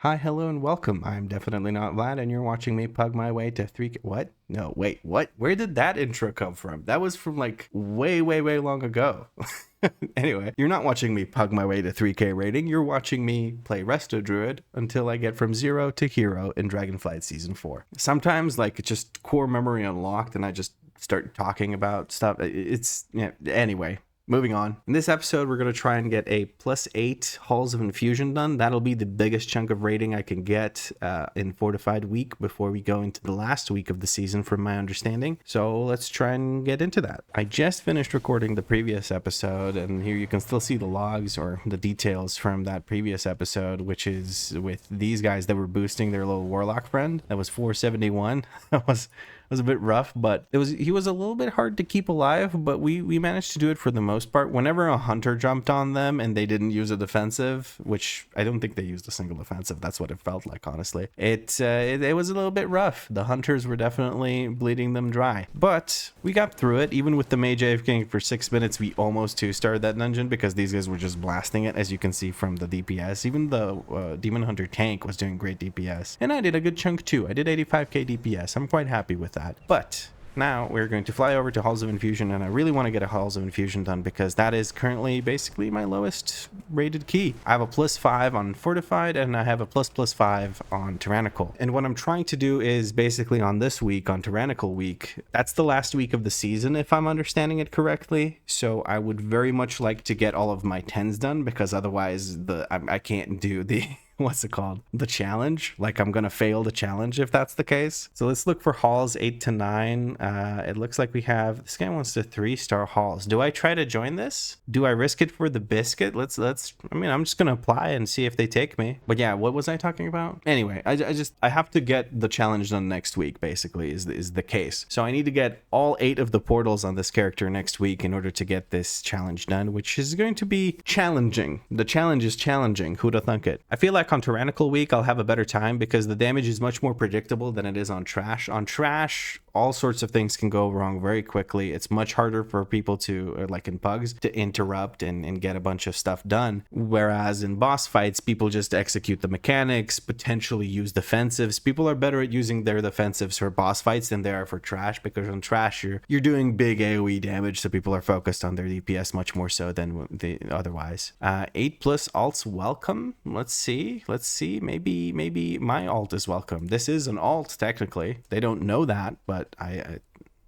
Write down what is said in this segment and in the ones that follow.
Hi, hello, and welcome. I'm definitely not Vlad, and you're watching me pug my way to 3K. What? No, wait, what? Where did that intro come from? That was from like way, way, way long ago. Anyway, you're not watching me pug my way to 3K rating. You're watching me play Resto Druid until I get from 0 to hero in Dragonflight Season 4. Sometimes, like, it's just core memory unlocked, and I just start talking about stuff. Anyway. Moving on. In this episode, we're going to try and get a +8 Halls of Infusion done. That'll be the biggest chunk of rating I can get in Fortified Week before we go into the last week of the season, from my understanding. So let's try and get into that. I just finished recording the previous episode, and here you can still see the logs or the details from that previous episode, which is with these guys that were boosting their little Warlock friend. That was 471. That was a bit rough, but he was a little bit hard to keep alive, but we managed to do it for the most part. Whenever a hunter jumped on them and they didn't use a defensive, which I don't think they used a single defensive, that's what it felt like, honestly. It was a little bit rough. The hunters were definitely bleeding them dry, but we got through it. Even with the mage AFKing for 6 minutes, we almost 2-starred that dungeon because these guys were just blasting it, as you can see from the DPS. Even the demon hunter tank was doing great DPS, and I did a good chunk too. I did 85k DPS. I'm quite happy with that. But now we're going to fly over to Halls of Infusion, and I really want to get a Halls of Infusion done because that is currently basically my lowest rated key. I have a +5 on Fortified, and I have a +5 on Tyrannical. And what I'm trying to do is basically on this week, on Tyrannical week, that's the last week of the season, if I'm understanding it correctly. So I would very much like to get all of my 10s done, because otherwise I can't do the what's it called? The challenge. Like, I'm gonna fail the challenge if that's the case. So let's look for halls 8 to 9. It looks like we have, this guy wants to 3-star halls. Do I try to join this? Do I risk it for the biscuit? I'm just gonna apply and see if they take me. But yeah, what was I talking about? Anyway, I have to get the challenge done next week, basically, is the case. So I need to get all 8 of the portals on this character next week in order to get this challenge done, which is going to be challenging. The challenge is challenging. Who'd have thunk it? I feel like on Tyrannical week I'll have a better time because the damage is much more predictable than it is on Trash. On Trash, all sorts of things can go wrong very quickly. It's much harder for people to, like in Pugs, to interrupt and get a bunch of stuff done. Whereas in boss fights, people just execute the mechanics, potentially use defensives. People are better at using their defensives for boss fights than they are for Trash, because on Trash you're doing big AoE damage, so people are focused on their DPS much more so than otherwise. 8+ alts welcome. Let's see. Maybe my alt is welcome. This is an alt technically. They don't know that, but I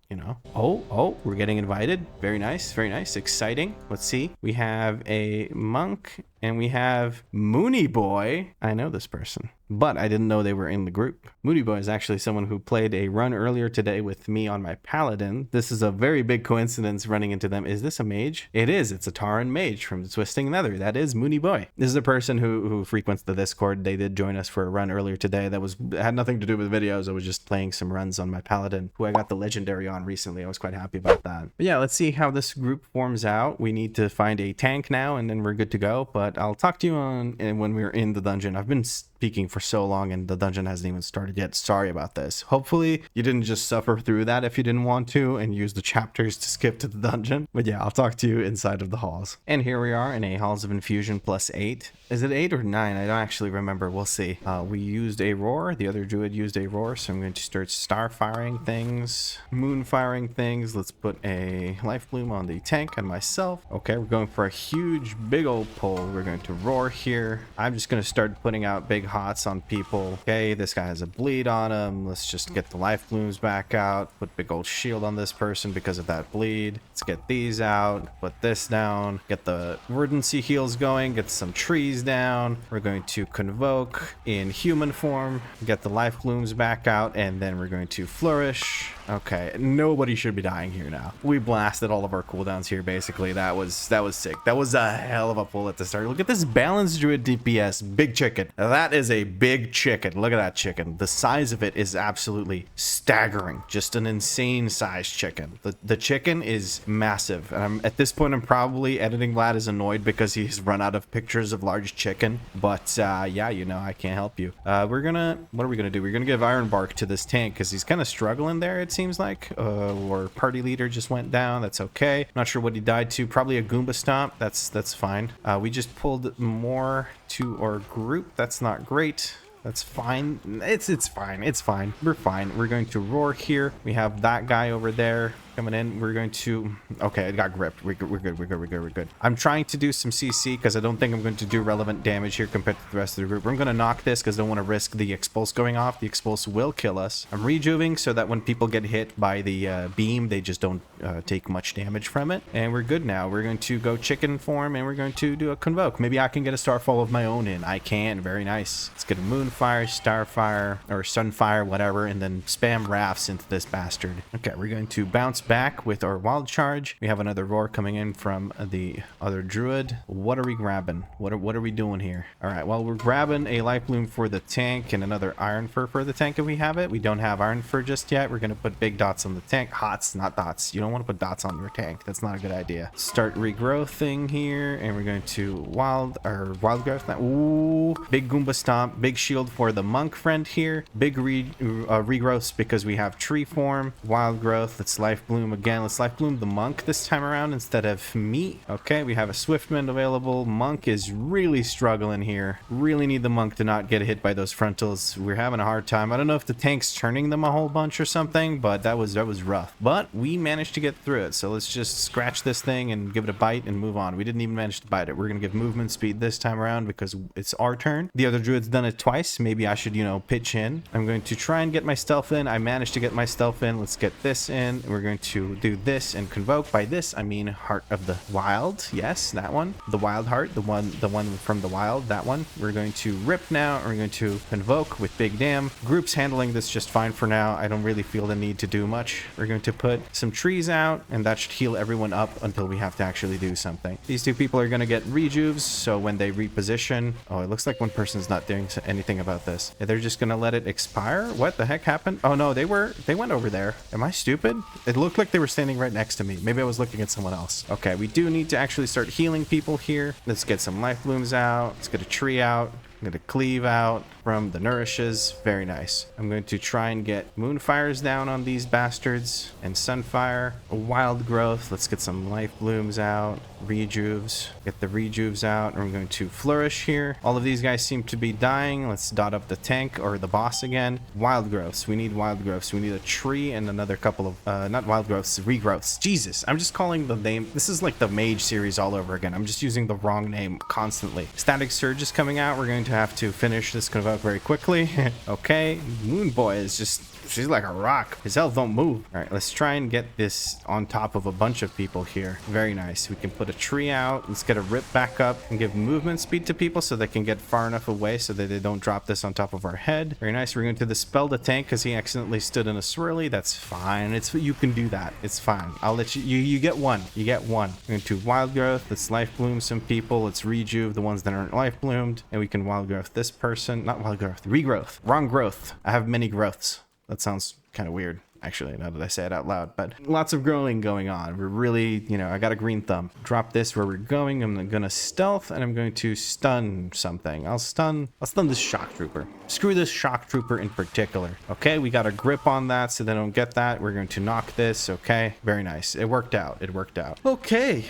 you know. Oh, we're getting invited. Very nice, exciting. Let's see. We have a monk and we have Mooney Boy. I know this person, but I didn't know they were in the group. Mooney Boy is actually someone who played a run earlier today with me on my Paladin. This is a very big coincidence running into them. Is this a mage? It is. It's a Tauren mage from Twisting Nether. That is Mooney Boy. This is a person who frequents the Discord. They did join us for a run earlier today. That had nothing to do with videos. I was just playing some runs on my Paladin, who I got the legendary on recently. I was quite happy about that. But yeah, let's see how this group forms out. We need to find a tank now, and then we're good to go. But I'll talk to you when we're in the dungeon. I've been speaking for so long and the dungeon hasn't even started yet. Sorry about this. Hopefully you didn't just suffer through that if you didn't want to and use the chapters to skip to the dungeon. But yeah, I'll talk to you inside of the halls. And here we are in a Halls of Infusion +8. Is it 8 or 9? I don't actually remember. We'll see. We used a roar. The other druid used a roar, so I'm going to start star firing things, moon firing things. Let's put a life bloom on the tank and myself. Okay, we're going for a huge big old pull. We're going to roar here. I'm just going to start putting out big hots on people. Okay, this guy has a bleed on him. Let's just get the life blooms back out. Put big old shield on this person because of that bleed. Let's get these out. Put this down. Get the verdancy heals going. Get some trees down. We're going to convoke in human form. Get the life blooms back out, and then we're going to flourish. Okay, nobody should be dying here now. We blasted all of our cooldowns here, basically. That was sick. That was a hell of a pull at the start. Look at this balanced druid DPS. Big chicken. That is a big chicken. Look at that chicken. The size of it is absolutely staggering. Just an insane sized chicken. The chicken is massive. And at this point, I'm probably editing Vlad is annoyed because he's run out of pictures of large chicken. But yeah, you know, I can't help you. What are we gonna do? We're gonna give Iron Bark to this tank because he's kind of struggling there, it seems like. Or party leader just went down. That's okay. Not sure what he died to. Probably a Goomba stomp. That's fine. We just pulled more to our group. That's not great. That's fine. It's fine. It's fine. We're fine. We're going to roar here. We have that guy over there coming in. We're going to... Okay, it got gripped. We're good. I'm trying to do some CC because I don't think I'm going to do relevant damage here compared to the rest of the group. I'm going to knock this because I don't want to risk the expulse going off. The expulse will kill us. I'm rejuvening so that when people get hit by the beam, they just don't take much damage from it. And we're good now. We're going to go chicken form and we're going to do a convoke. Maybe I can get a starfall of my own in. I can. Very nice. Let's get a moonfire, starfire, or sunfire, whatever, and then spam rafts into this bastard. Okay, we're going to bounce back with our wild charge. We have another roar coming in from the other druid. What are we grabbing? What are we doing here? All right, well, we're grabbing a life bloom for the tank and another iron fur for the tank if we have it. We don't have iron fur just yet. We're going to put big dots on the tank. Hots, not dots. You don't want to put dots on your tank. That's not a good idea. Start regrowthing here, and we're going to wild growth. Ooh, big Goomba stomp, big shield for the monk friend here. Big regrowths because we have tree form. Wild growth. Let's life bloom again. Let's life bloom the monk this time around instead of me. Okay, we have a swiftman available. Monk is really struggling here. Really need the monk to not get hit by those frontals. We're having a hard time. I don't know if the tank's turning them a whole bunch or something, but that was rough. But we managed to get through it. So let's just scratch this thing and give it a bite and move on. We didn't even manage to bite it. We're gonna give movement speed this time around because it's our turn. The other druid's done it twice. Maybe I should, you know, pitch in. I'm going to try and get my stealth in. I managed to get my stealth in. Let's get this in. We're going to do this and convoke. By this I mean Heart of the Wild. Yes, that one. The wild heart, the one from the wild, that one. We're going to rip now. We're going to convoke with big dam. Group's handling this just fine for now. I don't really feel the need to do much. We're going to put some trees out, and that should heal everyone up until we have to actually do something. These two people are going to get rejuves, so when they reposition... Oh, it looks like one person's not doing anything about this. They're just going to let it expire? What the heck happened? Oh no, they went over there. Am I stupid? It looked like they were standing right next to me. Maybe I was looking at someone else. Okay, we do need to actually start healing people here. Let's get some life blooms out. Let's get a tree out. I'm going to cleave out from the nourishes. Very nice. I'm going to try and get moonfires down on these bastards and sunfire. A wild growth. Let's get some life blooms out. Rejuves. Get the rejuves out. And we're going to flourish here. All of these guys seem to be dying. Let's dot up the tank or the boss again. Wild growths. We need wild growths. We need a tree and another couple of, not wild growths, regrowths. Jesus, I'm just calling the name. This is like the mage series all over again. I'm just using the wrong name constantly. Static surge is coming out. We're going to have to finish this convoke very quickly. Okay, Moon Boy is just... She's like a rock. His health don't move. All right, let's try and get this on top of a bunch of people here. Very nice. We can put a tree out. Let's get a rip back up and give movement speed to people so they can get far enough away so that they don't drop this on top of our head. Very nice. We're going to dispel the tank because he accidentally stood in a swirly. That's fine. You can do that. It's fine. I'll let you. You get one. You get one. We're going to wild growth. Let's life bloom some people. Let's rejuve the ones that aren't life bloomed, and we can wild growth this person. Not wild growth. Regrowth. Wrong growth. I have many growths. That sounds kind of weird, actually, now that I say it out loud, but lots of growing going on. We're really, you know, I got a green thumb. Drop this where we're going. I'm gonna stealth and I'm going to stun something. I'll stun this shock trooper. Screw this shock trooper in particular. Okay, we got a grip on that so they don't get that. We're going to knock this. Okay, very nice. It worked out. It worked out. Okay,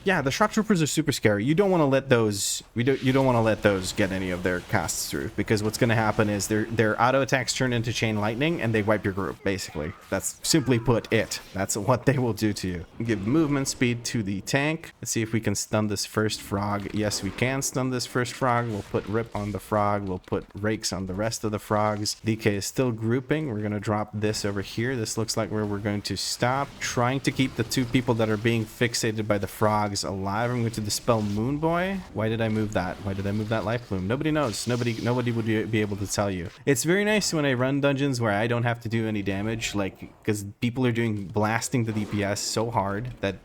yeah, the shock troopers are super scary. You don't want to let those, you don't want to let those get any of their casts through, because what's going to happen is their auto attacks turn into chain lightning and they wipe your group, basically. That's simply put it. That's what they will do to you. Give movement speed to the tank. Let's see if we can stun this first frog. Yes, we can stun this first frog. We'll put rip on the frog. We'll put rakes on the rest of the frogs. DK is still grouping. We're going to drop this over here. This looks like where we're going to stop. Trying to keep the two people that are being fixated by the frogs alive. I'm going to dispel Moon Boy. Why did I move that? Why did I move that life bloom? Nobody knows. Nobody would be able to tell you. It's very nice when I run dungeons where I don't have to do any damage, like, because people are blasting the DPS so hard that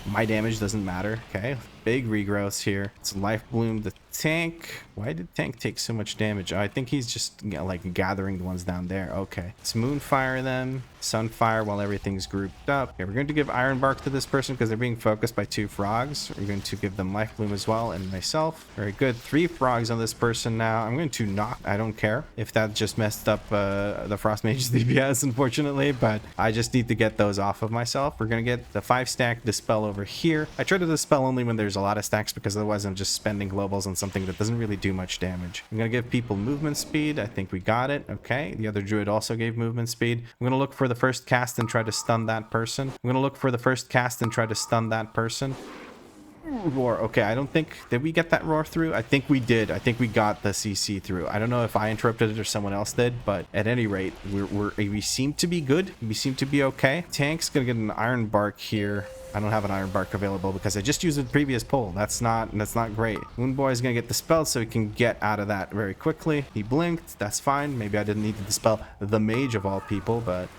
my damage doesn't matter. Okay, big regrowths here. It's life bloom the tank. Why did tank take so much damage? Oh, I think he's just, you know, like gathering the ones down there. Okay, let's moonfire them, sunfire while everything's grouped up. Okay, we're going to give iron bark to this person because they're being focused by two frogs. We're going to give them life bloom as well, and myself. Very good. 3 frogs on this person now. I'm going to knock. I don't care if that just messed up the frost mage's DPS, unfortunately, but I just need to get those off of myself. We're going to get the 5-stack dispel over here. I try to dispel only when there's there's a lot of stacks, because otherwise I'm just spending globals on something that doesn't really do much damage. I'm gonna give people movement speed. I think we got it. Okay, the other druid also gave movement speed. I'm gonna look for the first cast and try to stun that person. I'm gonna look for the first cast and try to stun that person. Roar. Okay, I don't think... Did we get that roar through? I think we did. I think we got the CC through. I don't know if I interrupted it or someone else did, but at any rate, we seem to be good. We seem to be okay. Tank's gonna get an iron bark here. I don't have an iron bark available because I just used the previous pull. That's not great. Moonboy is gonna get the spell so he can get out of that very quickly. He blinked. That's fine. Maybe I didn't need to dispel the mage of all people, but...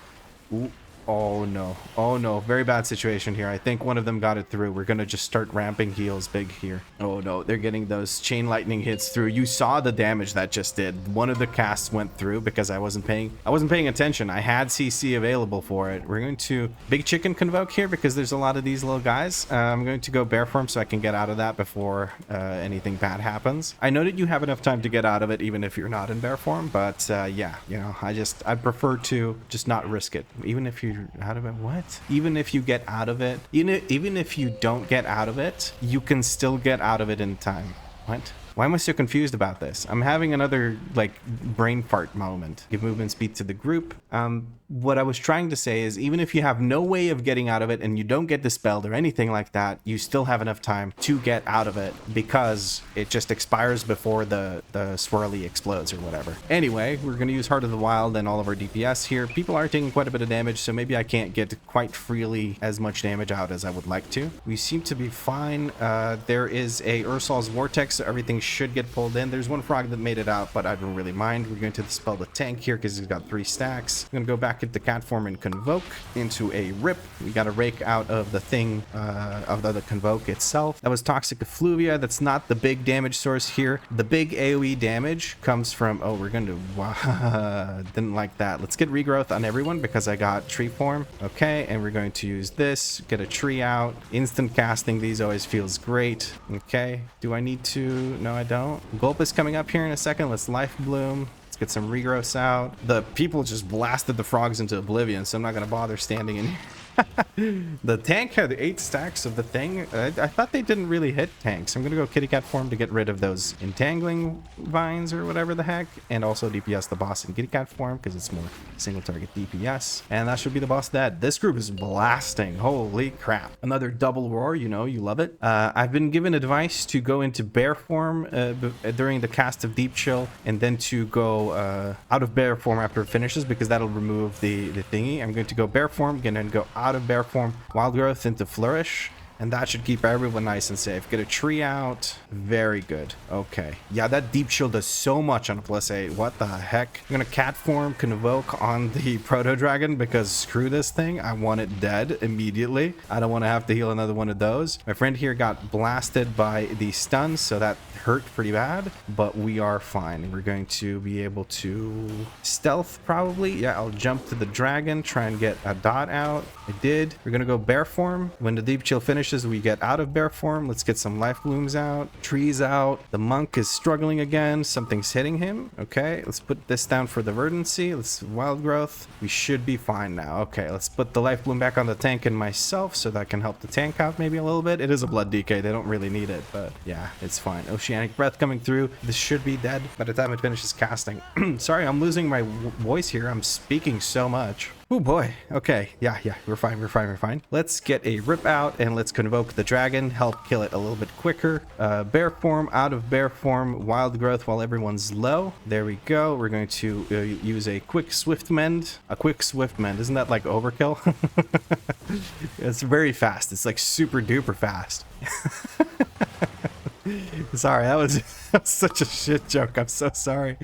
Ooh. Oh no. Oh no. Very bad situation here. I think one of them got it through. We're gonna just start ramping heals big here. Oh no. They're getting those chain lightning hits through. You saw the damage that just did. One of the casts went through because I wasn't paying attention. I had CC available for it. We're going to big chicken convoke here because there's a lot of these little guys. I'm going to go bear form so I can get out of that before anything bad happens. I know that you have enough time to get out of it even if you're not in bear form, but yeah, you know, I prefer to just not risk it. Even if you out of it, what? Even if you get out of it, even if you don't get out of it, you can still get out of it in time. What? Why am I so confused about this? I'm having another, like, brain fart moment. Give movement speed to the group. What I was trying to say is, even if you have no way of getting out of it and you don't get dispelled or anything like that, you still have enough time to get out of it because it just expires before the swirly explodes or whatever. Anyway, we're going to use Heart of the Wild and all of our DPS here. People are taking quite a bit of damage, so maybe I can't get quite freely as much damage out as I would like to. We seem to be fine. There is a Ursol's Vortex, so everything should get pulled in. There's one frog that made it out, but I don't really mind. We're going to dispel the tank here because he's got 3 stacks. I'm going to go back into cat form and convoke into a rip. We got to rake out of the thing of the convoke itself. That was toxic effluvia. That's not the big damage source here. The big AoE damage comes from... Oh, we're going to... didn't like that. Let's get regrowth on everyone because I got tree form. Okay, and we're going to use this. Get a tree out. Instant casting these always feels great. Okay, do I need to... No, I don't. Gulp is coming up here in a second. Let's life bloom. Let's get some regrowths out. The people just blasted the frogs into oblivion, so I'm not going to bother standing in here. The tank had 8 stacks of the thing. I thought they didn't really hit tanks. I'm gonna go kitty cat form to get rid of those entangling vines or whatever the heck, and also DPS the boss in kitty cat form because it's more single target DPS, and that should be the boss dead. This group is blasting. Holy crap. Another double roar, you know, you love it. I've been given advice to go into bear form during the cast of Deep Chill, and then to go out of bear form after it finishes because that'll remove the thingy. I'm going to go bear form again and go out of bear form, wild growth into flourish, and that should keep everyone nice and safe. Get a tree out. Very good. Okay. Yeah, that deep shield does so much on a +8. What the heck? I'm gonna cat form convoke on the proto dragon because screw this thing. I want it dead immediately. I don't want to have to heal another one of those. My friend here got blasted by the stuns, so that hurt pretty bad, but we are fine. We're going to be able to stealth probably. Yeah, I'll jump to the dragon, try and get a dot out. I did. We're gonna go bear form. When the deep chill finishes, we get out of bear form. Let's get some life blooms out, trees out. The monk is struggling again. Something's hitting him. Okay, let's put this down for the verdancy. Let's wild growth. We should be fine now. Okay, let's put the life bloom back on the tank and myself so that can help the tank out maybe a little bit. It is a blood DK. They don't really need it, but yeah, it's fine. Oceanic breath coming through. This should be dead by the time it finishes casting. Sorry, I'm losing my voice here. I'm speaking so much. Oh boy. Okay. Yeah. We're fine. Let's get a rip out and let's convoke the dragon. Help kill it a little bit quicker. Bear form, out of bear form, wild growth while everyone's low. There we go. We're going to use a quick swift mend. A quick swift mend. Isn't that like overkill? It's very fast. It's like super duper fast. Sorry, that was such a shit joke. I'm so sorry.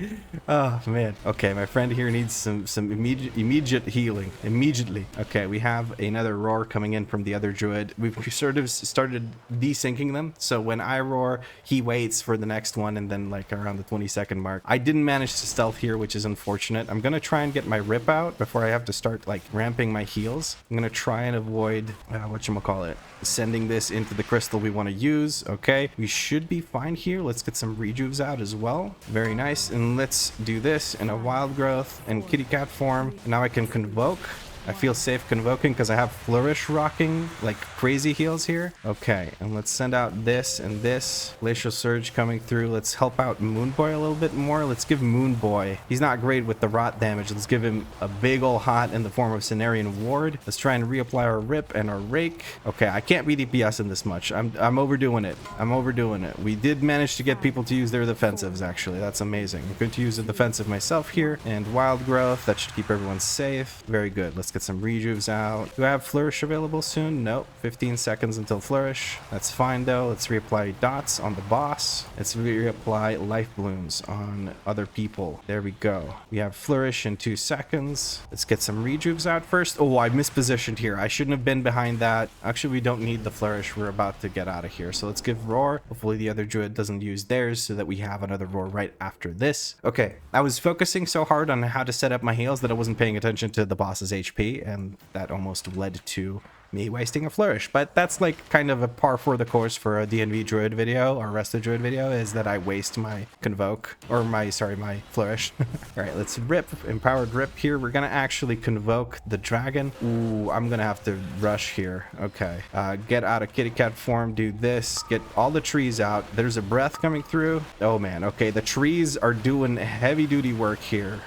Oh man. Okay, my friend here needs some immediate healing. Immediately. Okay, we have another roar coming in from the other druid. We've sort of started desyncing them. So when I roar, he waits for the next one, and then like around the 20-second mark. I didn't manage to stealth here, which is unfortunate. I'm gonna try and get my rip out before I have to start like ramping my heals. I'm gonna try and avoid whatchamacallit, sending this into the crystal we want to use. Okay, we should be fine here. Let's get some rejuves out as well. Very nice. And let's do this in a wild growth and kitty cat form. Now I can convoke. I feel safe convoking because I have Flourish rocking like crazy heals here. Okay, and let's send out this and this. Glacial Surge coming through. Let's help out Moonboy a little bit more. Let's give Moonboy. He's not great with the rot damage. Let's give him a big ol' hot in the form of Cenarian Ward. Let's try and reapply our Rip and our Rake. Okay, I can't be DPS in this much. I'm overdoing it. I'm overdoing it. We did manage to get people to use their defensives, actually. That's amazing. I'm going to use a defensive myself here. And Wild Growth. That should keep everyone safe. Very good. Let's get some rejuves out. Do I have Flourish available soon? Nope. 15 seconds until Flourish. That's fine, though. Let's reapply Dots on the boss. Let's reapply Life Blooms on other people. There we go. We have Flourish in 2 seconds. Let's get some rejuves out first. Oh, I mispositioned here. I shouldn't have been behind that. Actually, we don't need the Flourish. We're about to get out of here. So let's give Roar. Hopefully the other Druid doesn't use theirs so that we have another Roar right after this. Okay, I was focusing so hard on how to set up my heals that I wasn't paying attention to the boss's HP, and that almost led to me wasting a Flourish. But that's like kind of a par for the course for a DNV Druid video or Resto Druid video, is that I waste my Convoke, or my Flourish. All right, let's Rip, Empowered Rip here. We're gonna actually Convoke the Dragon. Ooh, I'm gonna have to rush here. Okay, get out of kitty cat form, do this, get all the trees out. There's a breath coming through. Oh man, okay, the trees are doing heavy duty work here.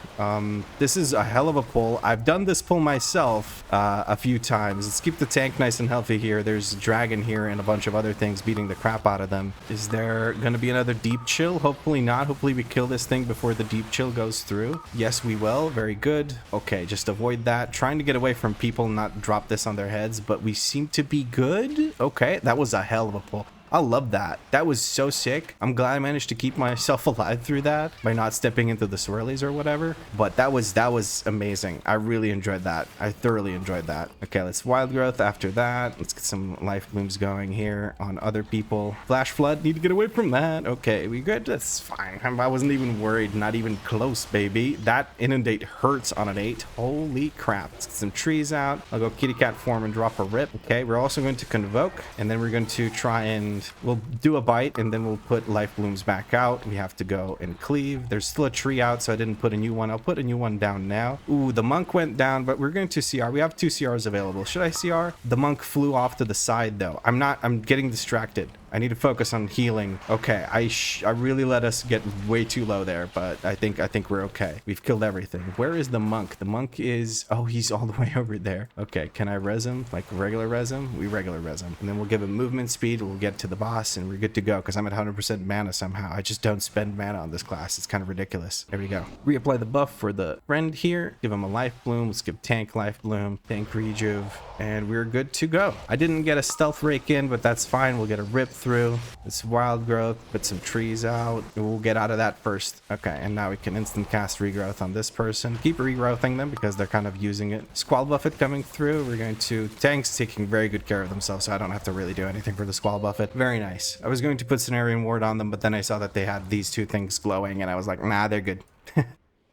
This is a hell of a pull. I've done this pull myself a few times. Let's keep the tank nice and healthy here. There's a dragon here and a bunch of other things beating the crap out of them. Is there gonna be another deep chill? Hopefully not. Hopefully we kill this thing before the deep chill goes through. Yes, we will. Very good. Okay, just avoid that. Trying to get away from people, not drop this on their heads, but we seem to be good. Okay, that was a hell of a pull. I love that. That was so sick. I'm glad I managed to keep myself alive through that by not stepping into the swirlies or whatever. But that was amazing. I really enjoyed that. I thoroughly enjoyed that. Okay, let's Wild Growth after that. Let's get some Life Blooms going here on other people. Flash Flood, need to get away from that. Okay, we good? That's fine. I wasn't even worried. Not even close, baby. That Inundate hurts on an 8. Holy crap. Let's get some trees out. I'll go kitty cat form and drop a Rip. Okay, we're also going to Convoke, and then we're going to try and we'll do a bite, and then we'll put Life Blooms back out. We have to go and cleave. There's still a tree out, so I didn't put a new one. I'll put a new one down now. Ooh, the monk went down, but we're going to CR. We have 2 CRs available. Should I CR? The monk flew off to the side, though. I'm getting distracted. I need to focus on healing. Okay, I really let us get way too low there, but I think we're okay. We've killed everything. Where is the monk? The monk is... oh, he's all the way over there. Okay, can I res him? Like regular res him? We regular res him. And then we'll give him movement speed. We'll get to the boss, and we're good to go, because I'm at 100% mana somehow. I just don't spend mana on this class. It's kind of ridiculous. There we go. Reapply the buff for the friend here. Give him a Life Bloom. Let's give tank Life Bloom, tank rejuve, and we're good to go. I didn't get a stealth rake in, but that's fine. We'll get a Rip through. It's Wild Growth, put some trees out. We'll get out of that first. Okay, and now we can instant cast Regrowth on this person. Keep regrowthing them because they're kind of using it. Squall Buffet coming through. We're going to... tanks taking very good care of themselves, so I don't have to really do anything for the Squall Buffet. Very nice. I was going to put Cenarian Ward on them, but then I saw that they had these 2 things glowing, and I was like, nah, they're good.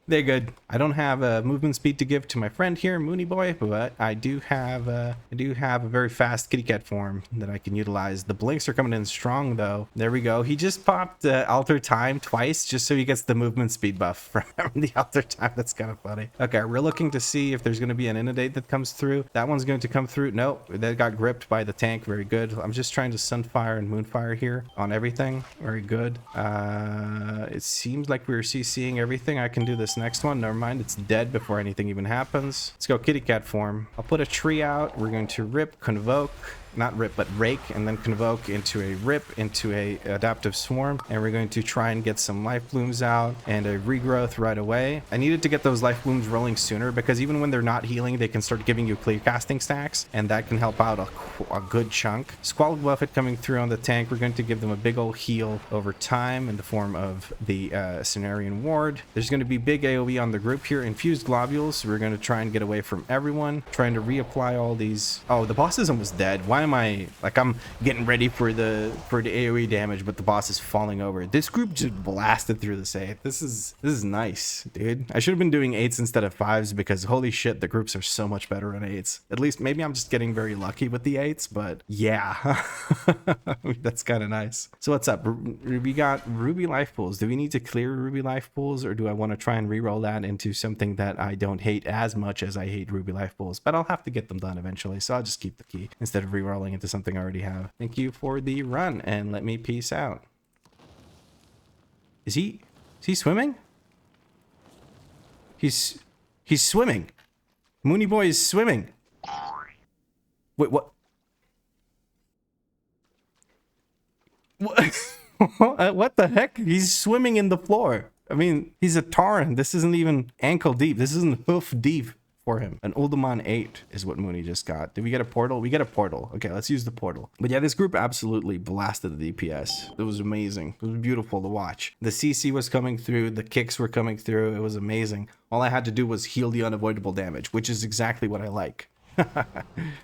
They're good. I don't have a movement speed to give to my friend here, Mooney Boy, but I do have a very fast kitty cat form that I can utilize. The blinks are coming in strong, though. There we go. He just popped Alter Time twice just so he gets the movement speed buff from the Alter Time. That's kind of funny. Okay, we're looking to see if there's going to be an Inundate that comes through. That one's going to come through. Nope, that got gripped by the tank. Very good. I'm just trying to Sunfire and Moonfire here on everything. Very good. It seems like we're CCing everything. I can do this next one. Never mind, it's dead before anything even happens. Let's go kitty cat form. I'll put a tree out. We're going to Rip, Convoke, not Rip, but Rake, and then Convoke into a Rip, into a Adaptive Swarm, and we're going to try and get some Life Blooms out and a Regrowth right away. I needed to get those Life Blooms rolling sooner, because even when they're not healing, they can start giving you clear casting stacks, and that can help out a good chunk. Squall Buffet coming through on the tank. We're going to give them a big old heal over time in the form of the Cenarian Ward. There's going to be big AoE on the group here. Infused Globules. We're going to try and get away from everyone, trying to reapply all these... oh, the boss is almost dead. Why why am I like, I'm getting ready for the AoE damage, but the boss is falling over. This group just blasted through this 8. This is nice, dude. I should have been doing 8s instead of 5s because holy shit, the groups are so much better on 8s. At least maybe I'm just getting very lucky with the 8s, but yeah. That's kind of nice. So what's up? We got Ruby life pools. Do we need to clear Ruby life pools, or do I want to try and reroll that into something that I don't hate as much as I hate Ruby life pools? But I'll have to get them done eventually, so I'll just keep the key instead of rerolling into something I already have. Thank you for the run, and let me peace out. Is he swimming? He's swimming. Mooney Boy is swimming. Wait, what? What the heck? He's swimming in the floor. I mean, he's a Tauren. This isn't even ankle deep. This isn't hoof deep for him. An Uldaman 8 is what Mooney just got. Did we get a portal? We get a portal. Okay, let's use the portal. But yeah, this group absolutely blasted the DPS. It was amazing. It was beautiful to watch. The CC was coming through. The kicks were coming through. It was amazing. All I had to do was heal the unavoidable damage, which is exactly what I like.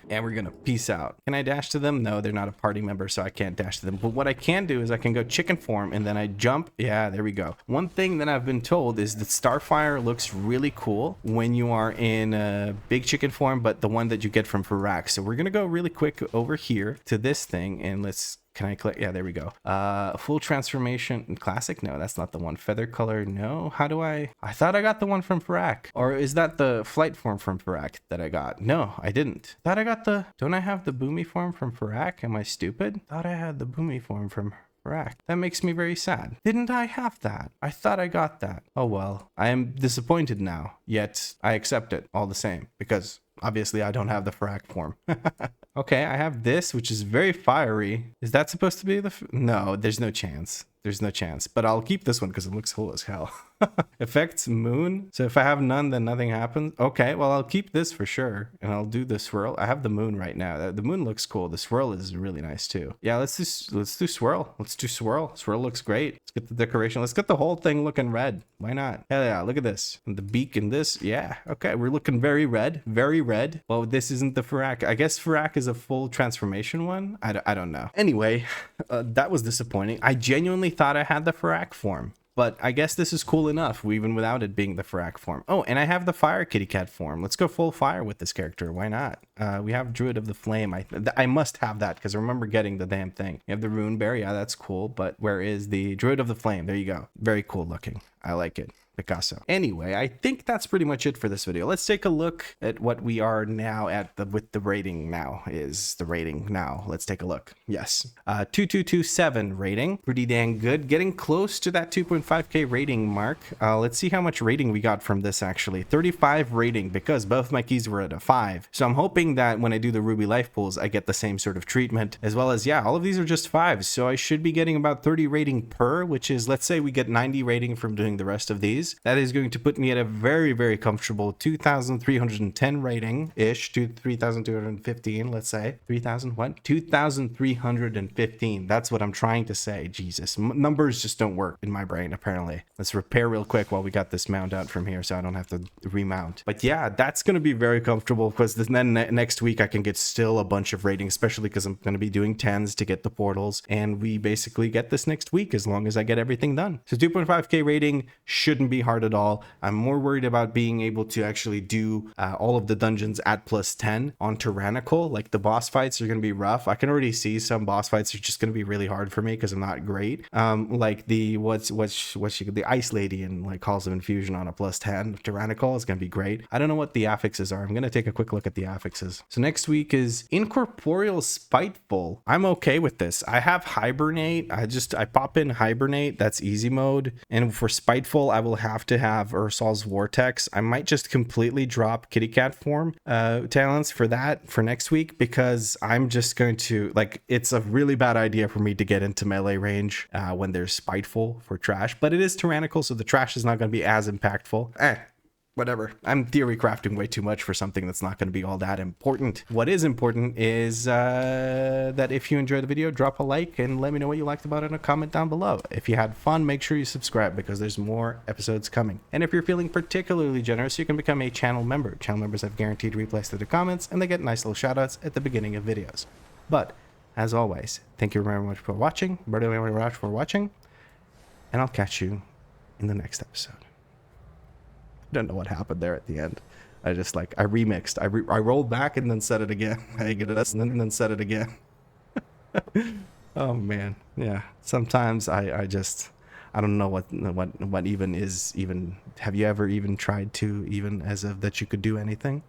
And we're gonna peace out. Can I dash to them? No, they're not a party member, so I can't dash to them. But what I can do is I can go chicken form and then I jump. Yeah, there we go. One thing that I've been told is that Starfire looks really cool when you are in a big chicken form, but the one that you get from Farak. So we're gonna go really quick over here to this thing, and let's... Can I click? Yeah, there we go. Full transformation classic. No, that's not the one. Feather color. No. How do I thought I got the one from Farak. Or is that the flight form from Farak that I got? No, I didn't. Thought I got the... Don't I have the boomy form from Farak? Am I stupid? Thought I had the boomy form from Farak. That makes me very sad. Didn't I have that? I thought I got that. Oh well. I am disappointed now. Yet I accept it all the same because obviously I don't have the Farak form. Okay, I have this, which is very fiery. Is that supposed to be the... No, there's no chance. There's no chance. But I'll keep this one because it looks cool as hell. Effects moon. So if I have none, then nothing happens. Okay, well, I'll keep this for sure. And I'll do the swirl. I have the moon right now. The moon looks cool. The swirl is really nice too. Yeah, let's do swirl. Let's do swirl. Swirl looks great. Let's get the decoration. Let's get the whole thing looking red. Why not? Hell yeah, look at this. And the beak and this. Yeah, okay. We're looking very red. Very red. Well, this isn't the Farak. I guess Farak is a full transformation one. I don't know. Anyway, that was disappointing. I genuinely thought I had the Farak form. But I guess this is cool enough, even without it being the Farak form. Oh, and I have the Fire Kitty Cat form. Let's go full fire with this character. Why not? We have Druid of the Flame. I must have that because I remember getting the damn thing. You have the Rune Bear. Yeah, that's cool. But where is the Druid of the Flame? There you go. Very cool looking. I like it. Picasso. Anyway, I think that's pretty much it for this video. Let's take a look at what we are now at with the rating now. Is the rating now? Let's take a look. Yes. 2227 rating. Pretty dang good. Getting close to that 2.5k rating mark. Let's see how much rating we got from this actually. 35 rating because both my keys were at a 5. So I'm hoping that when I do the Ruby life pools, I get the same sort of treatment as well as, yeah, all of these are just 5s. So I should be getting about 30 rating per, which is, let's say we get 90 rating from doing the rest of these. That is going to put me at a very, very comfortable 2,310 rating-ish to 3,215, let's say. 3,000 what? 2,315. That's what I'm trying to say. Jesus. Numbers just don't work in my brain, apparently. Let's repair real quick while we got this mount out from here so I don't have to remount. But yeah, that's going to be very comfortable because then next week I can get still a bunch of ratings, especially because I'm going to be doing 10s to get the portals. And we basically get this next week as long as I get everything done. So 2.5k rating shouldn't be hard at all. I'm more worried about being able to actually do all of the dungeons at +10 on Tyrannical. Like the boss fights are going to be rough. I can already see some boss fights are just going to be really hard for me because I'm not great. Like the the Ice Lady in like Calls of Infusion on a +10 Tyrannical is going to be great. I don't know what the affixes are. I'm going to take a quick look at the affixes. So next week is Incorporeal Spiteful. I'm okay with this. I have Hibernate. I pop in Hibernate. That's easy mode. And for Spiteful, I will have to have Ursol's Vortex. I might just completely drop Kitty Cat form talents for that for next week because I'm just going to, like, it's a really bad idea for me to get into melee range when there's Spiteful for trash, but it is Tyrannical, so the trash is not going to be as impactful. Whatever. I'm theory crafting way too much for something that's not going to be all that important. What is important is that if you enjoyed the video, drop a like and let me know what you liked about it in a comment down below. If you had fun, make sure you subscribe because there's more episodes coming. And if you're feeling particularly generous, you can become a channel member. Channel members have guaranteed replies to the comments and they get nice little shoutouts at the beginning of videos. But as always, thank you very much for watching. And I'll catch you in the next episode. I don't know what happened there at the end. I remixed. I rolled back and then said it again. I get it and then said it again. Oh man, yeah. Sometimes I don't know what even is even. Have you ever even tried to even as if that you could do anything?